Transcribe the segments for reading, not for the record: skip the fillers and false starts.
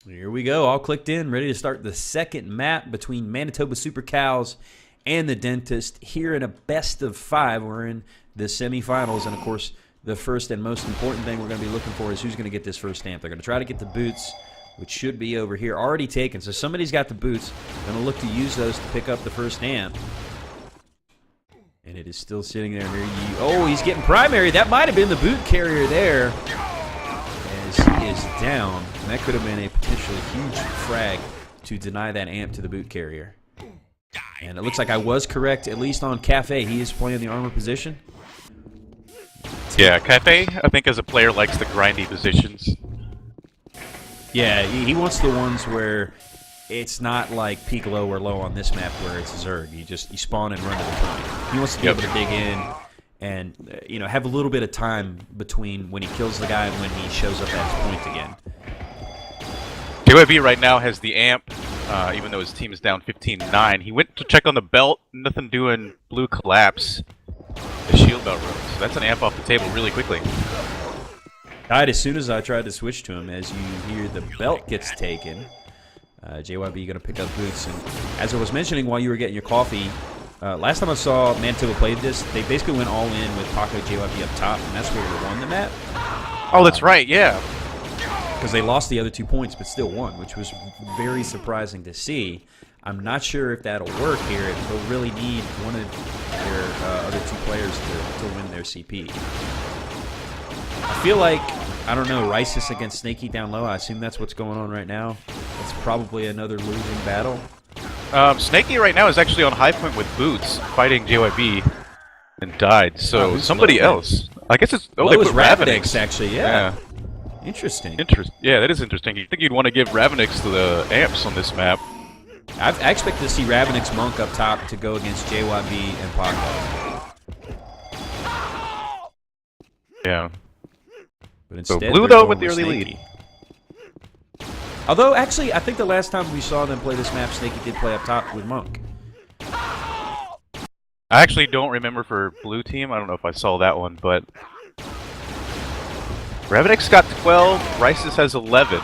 Here we go, all clicked in, ready to start the second map between Manitoba Super Cows and the Dentist here in a best of 5. We're in the semifinals, and of course, the first and most important thing we're going to be looking for is who's going to get this first amp. They're going to try to get the boots, which should be over here, already taken. So somebody's got the boots, going to look to use those to pick up the first amp. And it is still sitting there near you. Oh, he's getting primary. That might have been the boot carrier there, as he is down. And that could have been a potentially huge frag to deny that amp to the boot carrier. And it looks like I was correct, at least on Cafe. He is playing the armor position. Yeah, Cafe, I think as a player, likes the grindy positions. Yeah, he wants the ones where it's not like peak low or low on this map where it's Zerg. You spawn and run to the point. He wants to be able to dig in and have a little bit of time between when he kills the guy and when he shows up at his point again. JYB right now has the amp, even though his team is down 15-9. He went to check on the belt, nothing doing, blue collapse. The shield belt room. So that's an amp off the table really quickly. Died as soon as I tried to switch to him. As you hear the belt gets taken, JYB going to pick up boots. And as I was mentioning while you were getting your coffee, last time I saw Manitoba play this, they basically went all in with Paco JYB up top, and that's where we won the map. Oh, that's right, yeah. Because they lost the other 2 points, but still won, which was very surprising to see. I'm not sure if that'll work here. They'll really need one of their other 2 players to win their CP. I feel like, I don't know, Risis against Snaky down low. I assume that's what's going on right now. It's probably another losing battle. Snaky right now is actually on high point with boots, fighting JYB, and died. So somebody else. I guess it's... Oh, they put Ravenix, actually, yeah. Interesting. Yeah, that is interesting. You'd think you'd want to give Ravenix to the amps on this map. I expect to see Ravenix Monk up top to go against JYB and Paco. Yeah. But instead, so Blue, though, with the early lead. Although, actually, I think the last time we saw them play this map, Snaky did play up top with Monk. I actually don't remember for Blue Team. I don't know if I saw that one, but... Ravenix got 12, Risis has 11.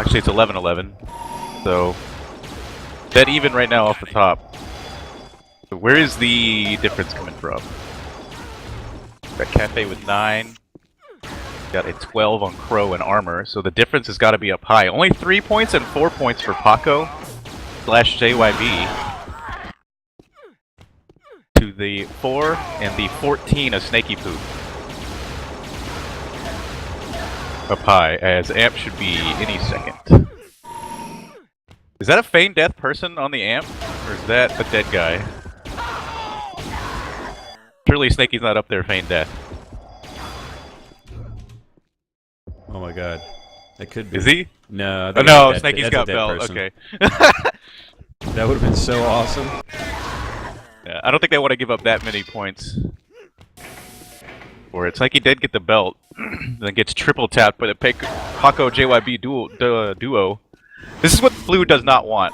Actually, it's 11-11. So, dead even right now off the top. So where is the difference coming from? Got Cafe with 9. Got a 12 on Crow and Armor. So the difference has got to be up high. Only 3 points and 4 points for Paco / JYB. To the 4 and the 14 of Snaky Poop. Up high, as amp should be any second. Is that a feigned death person on the amp, or is that a dead guy? Surely Snaky's not up there feigned death. Oh my god. That could be. Is he? No. Oh no, Snaky's got belt, okay. That would have been so awesome. Yeah, I don't think they want to give up that many points. Or it's like he did get the belt, then gets triple tapped by the Paco JYB duo. This is what Blue does not want.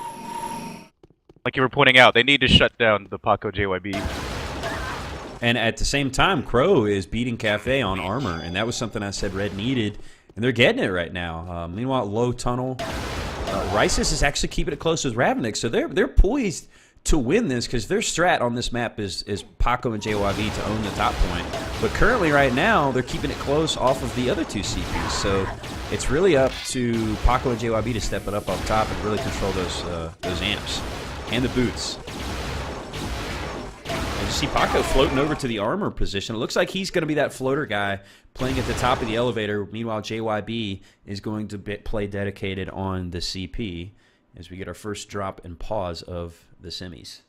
Like you were pointing out, they need to shut down the Paco JYB. And at the same time, Crow is beating Cafe on armor, and that was something I said Red needed, and they're getting it right now. Meanwhile, low tunnel. Risis is actually keeping it close with Ravenix, so they're poised to win this, because their strat on this map is Paco and JYB to own the top point. But currently, right now, they're keeping it close off of the other 2 CPs. So it's really up to Paco and JYB to step it up top and really control those amps and the boots. And you see Paco floating over to the armor position. It looks like he's going to be that floater guy playing at the top of the elevator. Meanwhile, JYB is going to play dedicated on the CP as we get our first drop and pause of the semis.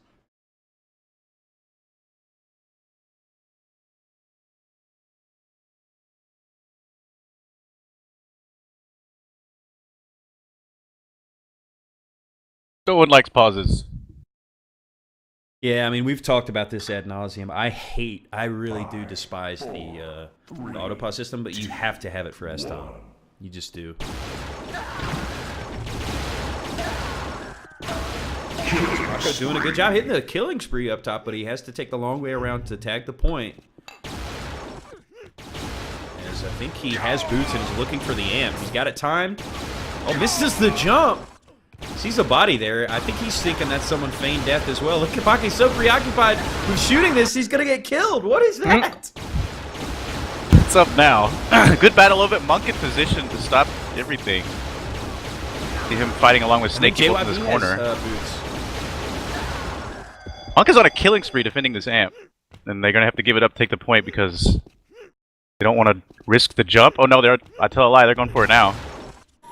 No one likes pauses. Yeah, I mean, we've talked about this ad nauseum. I really do despise the autopause system, but you have to have it for sDOM. You just do. Paco doing a good job hitting the killing spree up top, but he has to take the long way around to tag the point. As is. I think he has boots and is looking for the amp. He's got it timed. Oh, misses the jump. Sees a body there. I think he's thinking that's someone feigned death as well. Look at Pake's so preoccupied with shooting this, he's going to get killed. What is that? What's up now? Good battle of it. Monk in position to stop everything. See him fighting along with Snake in this corner. Boots. Monk is on a killing spree defending this amp. And they're going to have to give it up, take the point, because they don't want to risk the jump. Oh no, I tell a lie, they're going for it now.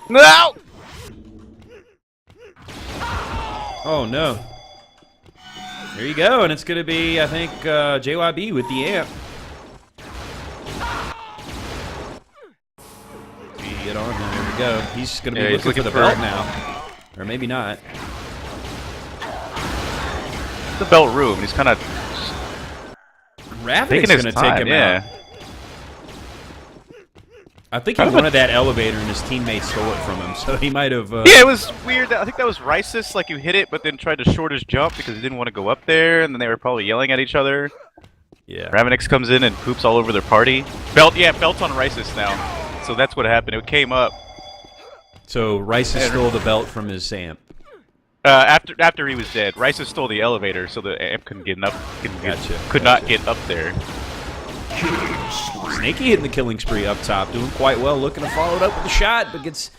No! Oh no. There you go, and it's going to be, I think, JYB with the amp. Get on him, there we go. He's going to be looking for the belt now. Or maybe not. The belt room, he's kind of Raven's going to take him out. I think he wanted that elevator and his teammates stole it from him, so he might have... Yeah, it was weird. I think that was Rysis, like you hit it, but then tried to short his jump because he didn't want to go up there, and then they were probably yelling at each other. Yeah. Ravenix comes in and poops all over their party. Belt on Rysis now. So that's what happened. It came up. So Rysis stole the belt from his amp. After he was dead, Rysis stole the elevator, so the amp couldn't get up. Could not get up there. Snakey hitting the killing spree up top, doing quite well, looking to follow it up with a shot, but gets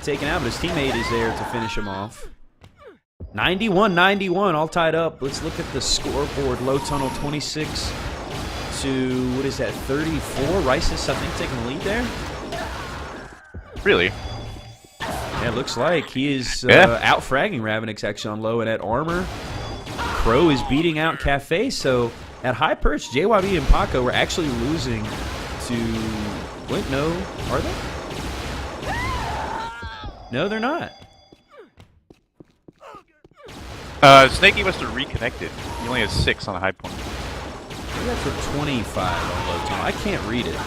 taken out. But his teammate is there to finish him off. 91-91, all tied up. Let's look at the scoreboard. Low tunnel 26 to, what is that, 34? Rysis, I think, taking the lead there. Really? Yeah, it looks like he is out-fragging Ravenix actually on low and at armor. Crow is beating out Cafe, so at high perch, JYB and Paco were actually losing to... Wait, no, are they? No, they're not. Snakey must have reconnected. He only has 6 on a high point. Maybe that's for 25 on low tunnel. I can't read it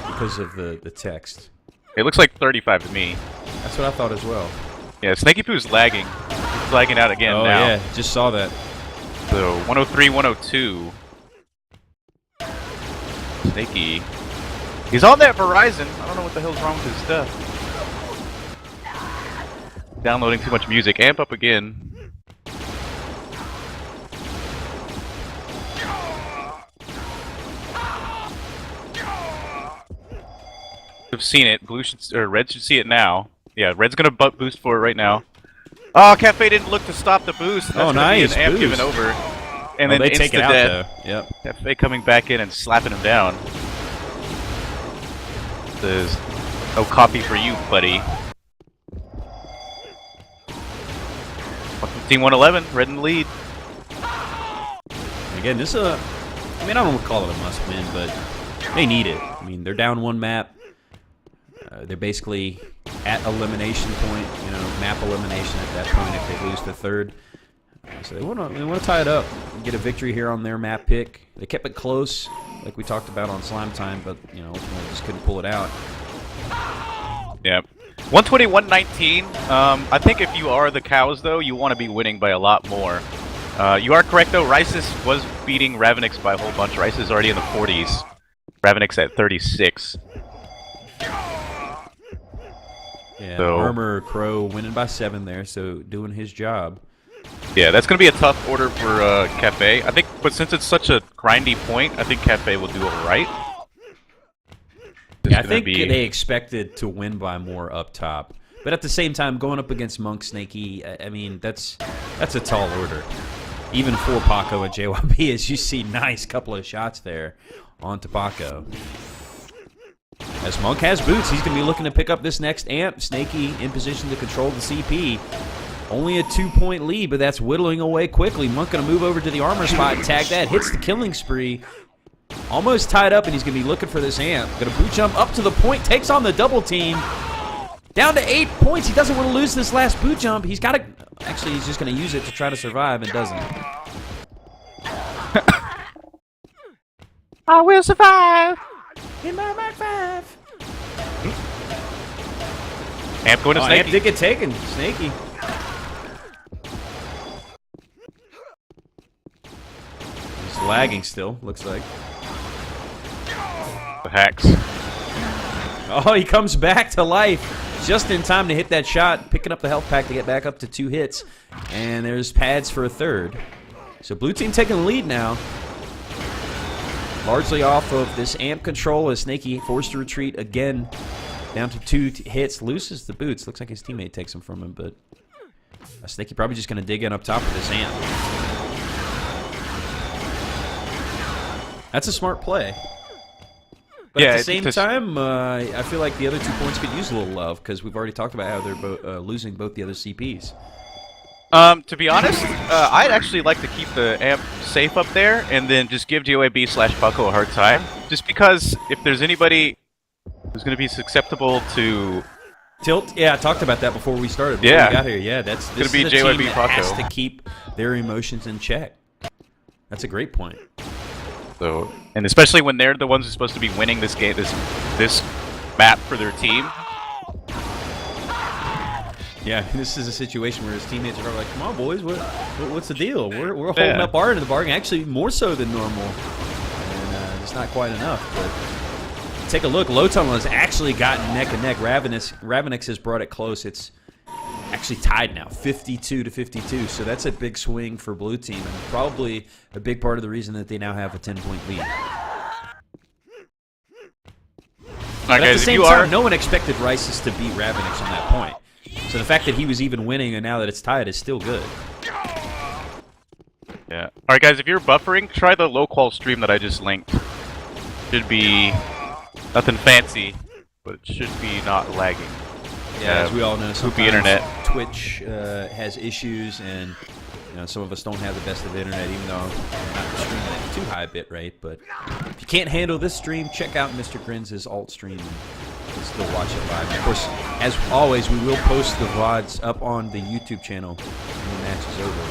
because of the text. It looks like 35 to me. That's what I thought as well. Yeah, Snakey Poo's lagging. He's lagging out again now. Oh yeah, just saw that. So 103, 102. Snakey. He's on that Verizon. I don't know what the hell's wrong with his stuff. Downloading too much music. Amp up again. We've seen it. Red should see it now. Yeah, Red's gonna boost for it right now. Oh, Cafe didn't look to stop the boost. That's nice. Be an amp given over. And then they take it out dead. though. Yep. Cafe coming back in and slapping him down. Says, no copy for you, buddy. 115, 111. Red in the lead. Again, this I mean, I don't want to call it a must-win, but they need it. I mean, they're down one map. They're basically at elimination point, you know, map elimination at that point if they lose the third. So they want to tie it up and get a victory here on their map pick. They kept it close, like we talked about on Slime Time, but you know, ultimately just couldn't pull it out. Yeah. 120, 119. I think if you are the Cows, though, you want to be winning by a lot more. You are correct, though. Rysis was beating Ravenix by a whole bunch. Rysis is already in the 40s. Ravenix at 36. Yeah, so, Armor Crow winning by 7 there, so doing his job. Yeah, that's going to be a tough order for Cafe. I think, but since it's such a grindy point, I think Cafe will do it right. Yeah, I think they expected to win by more up top. But at the same time, going up against Monk Snakey, I mean, that's a tall order. Even for Paco and JYB, as you see, nice couple of shots there onto Paco. As Monk has boots, he's going to be looking to pick up this next amp. Snakey in position to control the CP. Only a 2-point lead, but that's whittling away quickly. Monk going to move over to the armor spot and tag that. Hits the killing spree. Almost tied up, and he's going to be looking for this amp. Going to boot jump up to the point. Takes on the double team. Down to 8 points. He doesn't want to lose this last boot jump. He's got to... Actually, he's just going to use it to try to survive and doesn't. I will survive. In my Mark 5. Amp going to Snakey. Amp did get taken. Snakey. He's lagging still, looks like. The hacks. Oh, he comes back to life just in time to hit that shot, picking up the health pack to get back up to 2 hits. And there's pads for a third. So blue team taking the lead now. Largely off of this amp control as Snaky forced to retreat again. Down to 2 hits, loses the boots. Looks like his teammate takes them from him, but Snaky probably just going to dig in up top of this amp. That's a smart play. But yeah, at the same time, I feel like the other 2 points could use a little love because we've already talked about how they're losing both the other CPs. To be honest, I'd actually like to keep the amp safe up there and then just give JYB/Paco a hard time. Just because if there's anybody who's going to be susceptible to tilt, yeah, I talked about that before we started. Before we got here, yeah, this is a team that has to keep their emotions in check. That's a great point. So, and especially when they're the ones who're supposed to be winning this game, this map for their team. Yeah, this is a situation where his teammates are like, "Come on, boys, what's the deal? We're holding up our end of the bargain, actually more so than normal, and it's not quite enough." But take a look, Low Tunnel has actually gotten neck and neck. Ravenix has brought it close. It's actually tied now, 52 to 52. So that's a big swing for blue team, and probably a big part of the reason that they now have a 10-point lead. But at the same time, no one expected Rices to beat Ravenix on that point. So the fact that he was even winning and now that it's tied is still good. Yeah. Alright guys, if you're buffering, try the low-qual stream that I just linked. Should be nothing fancy, but it should be not lagging. Yeah, as we all know, sometimes internet. Twitch has issues, and some of us don't have the best of the internet, even though I'm not streaming at too high a bit rate. But if you can't handle this stream, check out Mr. Grins' alt stream. And still watch it live. And of course, as always, we will post the VODs up on the YouTube channel when the match is over.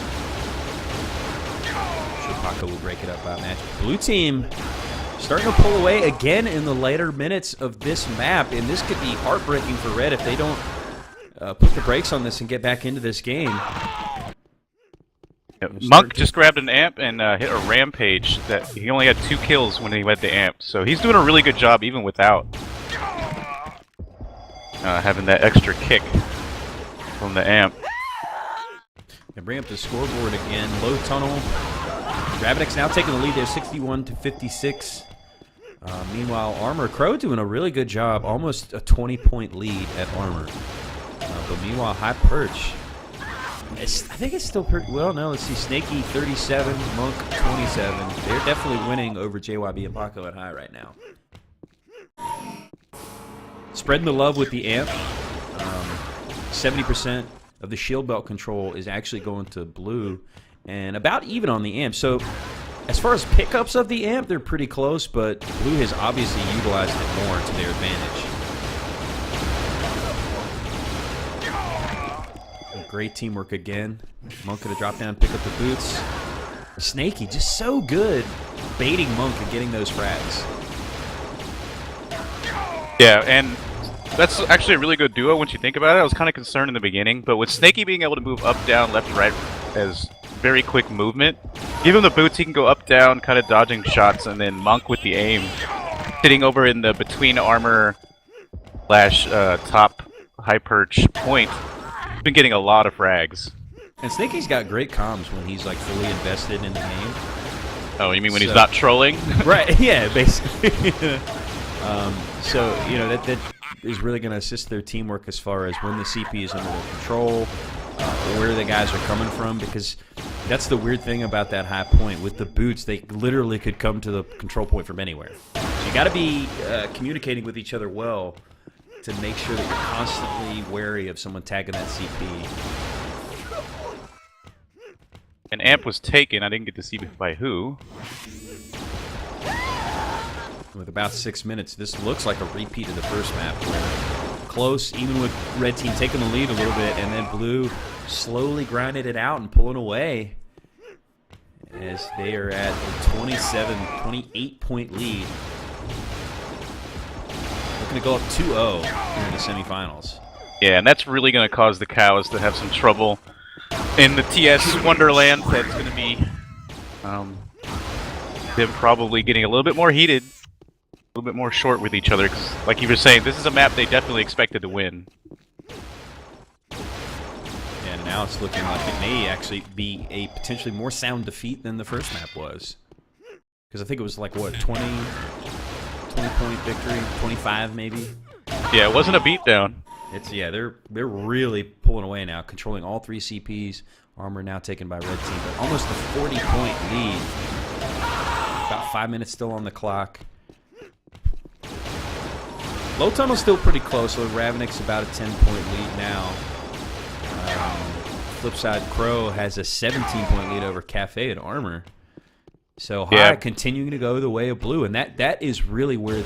I'm sure Paco will break it up by match. Blue team starting to pull away again in the later minutes of this map, and this could be heartbreaking for Red if they don't put the brakes on this and get back into this game. Yeah, Monk just grabbed an amp and hit a rampage. That he only had 2 kills when he led the amp, so he's doing a really good job even without having that extra kick from the amp. They bring up the scoreboard again. Low Tunnel. Ravenix now taking the lead there, 61 to 56. Meanwhile, Armor Crow doing a really good job, almost a 20-point lead at Armor. But meanwhile, High Perch, I think it's still pretty well. No, let's see, Snaky 37, Monk 27. They're definitely winning over JYB and Paco at High right now. Spreading the love with the amp. 70% of the shield belt control is actually going to blue, and about even on the amp. So as far as pickups of the amp, they're pretty close, but blue has obviously utilized it more to their advantage. Great teamwork again. Monk gonna drop down, pick up the boots. Snaky just so good baiting Monk and getting those frags. Yeah, and that's actually a really good duo once you think about it. I was kind of concerned in the beginning, but with Snaky being able to move up, down, left, right as very quick movement, give him the boots, he can go up, down, kind of dodging shots, and then Monk with the aim, hitting over in the between armor slash top high perch point. He's been getting a lot of frags. And Snaky's got great comms when he's like fully invested in the game. Oh, you mean when he's not trolling? Right, yeah, basically. So, that is really going to assist their teamwork as far as when the CP is under their control, where the guys are coming from, because that's the weird thing about that high point. With the boots, they literally could come to the control point from anywhere. So you got to be communicating with each other well to make sure that you're constantly wary of someone tagging that CP. An amp was taken. I didn't get to see by who. With about 6 minutes, this looks like a repeat of the first map. Close, even with red team taking the lead a little bit, and then blue slowly grinding it out and pulling away as they are at a 28-point lead. Looking to go up 2-0 in the semifinals. Yeah, and that's really going to cause the Cows to have some trouble in the TS Wonderland. That's going to be them probably getting a little bit more heated. little bit more short with each other, because, like you were saying, this is a map they definitely expected to win. And now it's looking like it may actually be a potentially more sound defeat than the first map was. Because I think it was like, what, 20-point victory? 25 maybe? Yeah, it wasn't a beatdown. Yeah, they're really pulling away now, controlling all 3 CPs. Armor now taken by red team, but almost a 40-point lead. About 5 minutes still on the clock. Low Tunnel's still pretty close, so Ravenik's about a 10-point lead now. Flip side, Crow has a 17-point lead over Cafe and Armor. So High continuing to go the way of Blue, and that is really where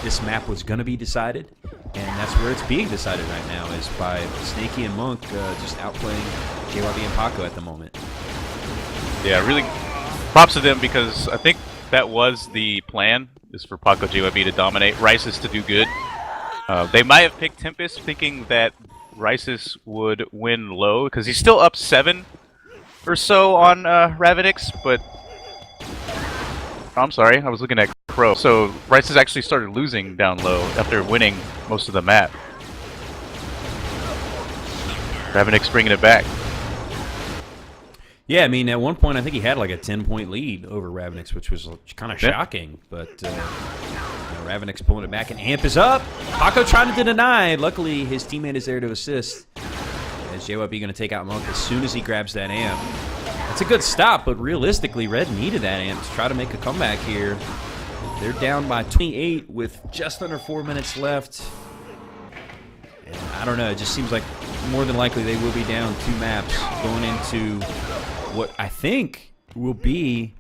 this map was going to be decided, and that's where it's being decided right now, is by Snaky and Monk just outplaying JYB and Paco at the moment. Yeah, really props to them, because I think that was the plan, is for Paco JYB to dominate, Rises to do good. They might have picked Tempest thinking that Rises would win low, because he's still up 7 or so on Ravenix, but I'm sorry, I was looking at Crow. So Rises actually started losing down low after winning most of the map. Ravenix bringing it back. Yeah, I mean, at one point I think he had like a 10-point lead over Ravenix, which was kind of shocking. But Ravenix pulling it back, and Amp is up. Paco trying to deny. Luckily, his teammate is there to assist. As JYB going to take out Monk as soon as he grabs that Amp. It's a good stop, but realistically, Red needed that Amp to try to make a comeback here. They're down by 28 with just under 4 minutes left. And I don't know, it just seems like more than likely they will be down 2 maps going into what I think will be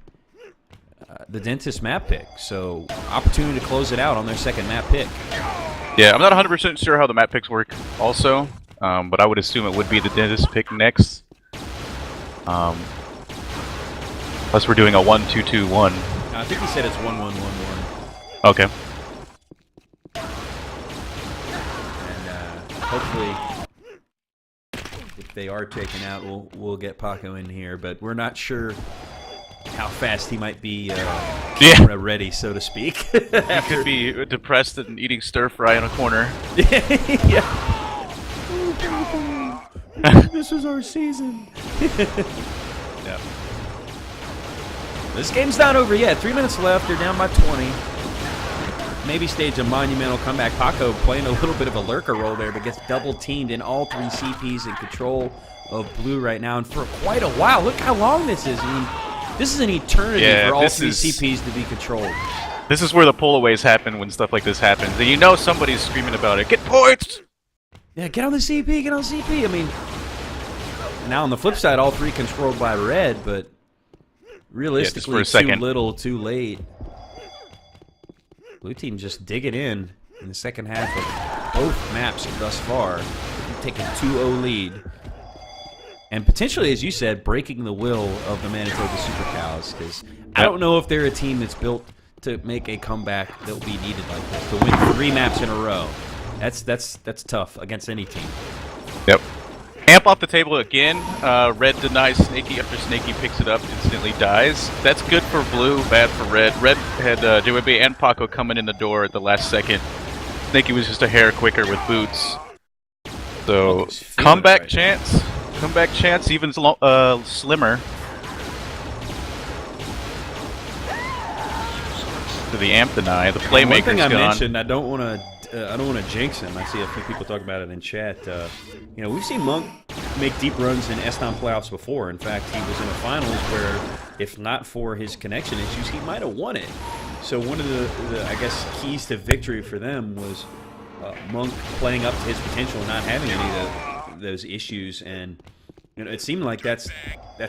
the Dentist map pick. So, opportunity to close it out on their second map pick. Yeah, I'm not 100% sure how the map picks work also, but I would assume it would be the Dentist pick next. Unless we're doing a 1-2-2-1. I think he said it's 1-1-1-1. Okay. And hopefully, if they are taken out, we'll get Paco in here. But we're not sure how fast he might be ready, so to speak. He could be depressed and eating stir fry in a corner. Yeah. This is our season. Yeah. This game's not over yet. 3 minutes left. They're down by 20. Maybe stage a monumental comeback. Paco playing a little bit of a lurker role there, but gets double teamed in all 3 CPs in control of Blue right now, and for quite a while. Look how long this is. I mean, this is an eternity for all 3 CPs to be controlled. This is where the pullaways happen when stuff like this happens. And you know somebody's screaming about it. Get points! Yeah, get on the CP, get on the CP. I mean, now on the flip side, all 3 controlled by Red, but realistically, too little, too late. Blue team just digging in the second half of both maps thus far. Taking 2-0 lead. And potentially, as you said, breaking the will of the Manitoba Super Cows. Because I don't know if they're a team that's built to make a comeback that will be needed like this. To win 3 maps in a row. That's tough against any team. Yep. Amp off the table again. Red denies Snaky after Snaky picks it up, instantly dies. That's good for Blue, bad for Red. Red had JWB and Paco coming in the door at the last second. Snaky was just a hair quicker with boots. So, comeback chance. Comeback chance, even slimmer. To the Amp deny. The playmaker's one thing I gone. mentioned, I don't want to jinx him. I see a few people talk about it in chat. You know, we've seen Monk make deep runs in sDOM playoffs before. In fact, he was in the finals where, if not for his connection issues, he might have won it. So one of the I guess, keys to victory for them was Monk playing up to his potential, not having any of those issues. And you know, it seemed like that's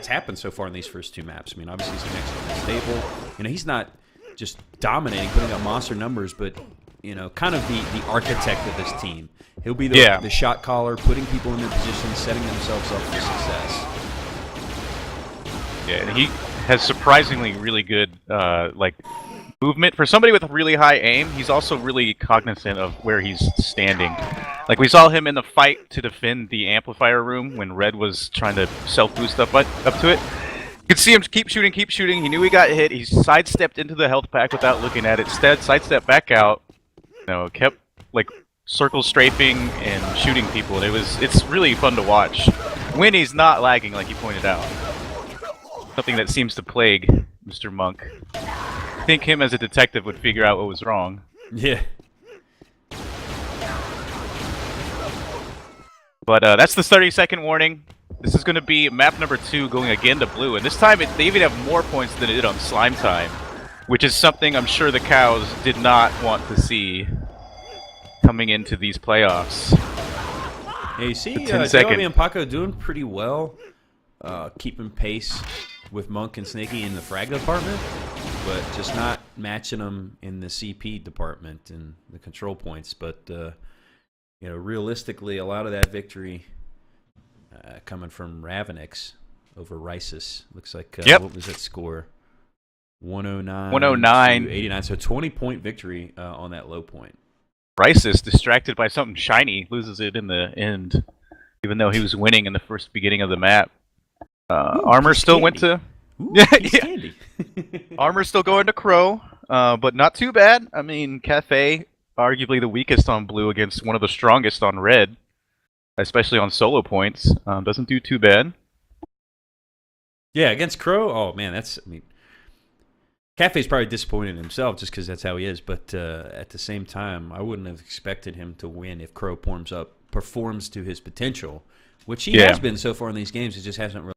happened so far in these first 2 maps. I mean, obviously his connection is stable. You know, he's not just dominating, putting up monster numbers, but you know, kind of the architect of this team. He'll be the shot caller, putting people in their positions, setting themselves up for success. Yeah, and he has surprisingly really good movement. For somebody with a really high aim, he's also really cognizant of where he's standing. Like, we saw him in the fight to defend the amplifier room when Red was trying to self-boost up to it. You could see him keep shooting, keep shooting. He knew he got hit. He sidestepped into the health pack without looking at it. Instead, sidestepped back out. Kept like circle strafing and shooting people. And it's really fun to watch when he's not lagging, like you pointed out. Something that seems to plague Mr. Monk. I think him as a detective would figure out what was wrong. Yeah. But that's the 30-second warning. This is going to be map number 2 going again to blue. And this time they even have more points than it did on Slime Time, which is something I'm sure the cows did not want to see coming into these playoffs. Yeah, you see Joey and Paco doing pretty well, keeping pace with Monk and Snaky in the frag department, but just not matching them in the CP department and the control points. But realistically, a lot of that victory coming from Ravenix over Risus. Looks like what was that score? 109. 109. 89. So 20-point victory on that low point. Risus, distracted by something shiny, loses it in the end, even though he was winning in the first beginning of the map. Armor still went to... Candy. Armor still going to Crow, but not too bad. I mean, Cafe, arguably the weakest on blue against one of the strongest on red, especially on solo points. Doesn't do too bad. Yeah, against Crow, oh man, Cafe's probably disappointed in himself just because that's how he is, but at the same time, I wouldn't have expected him to win if Crow performs to his potential, which he has been so far in these games. It just hasn't really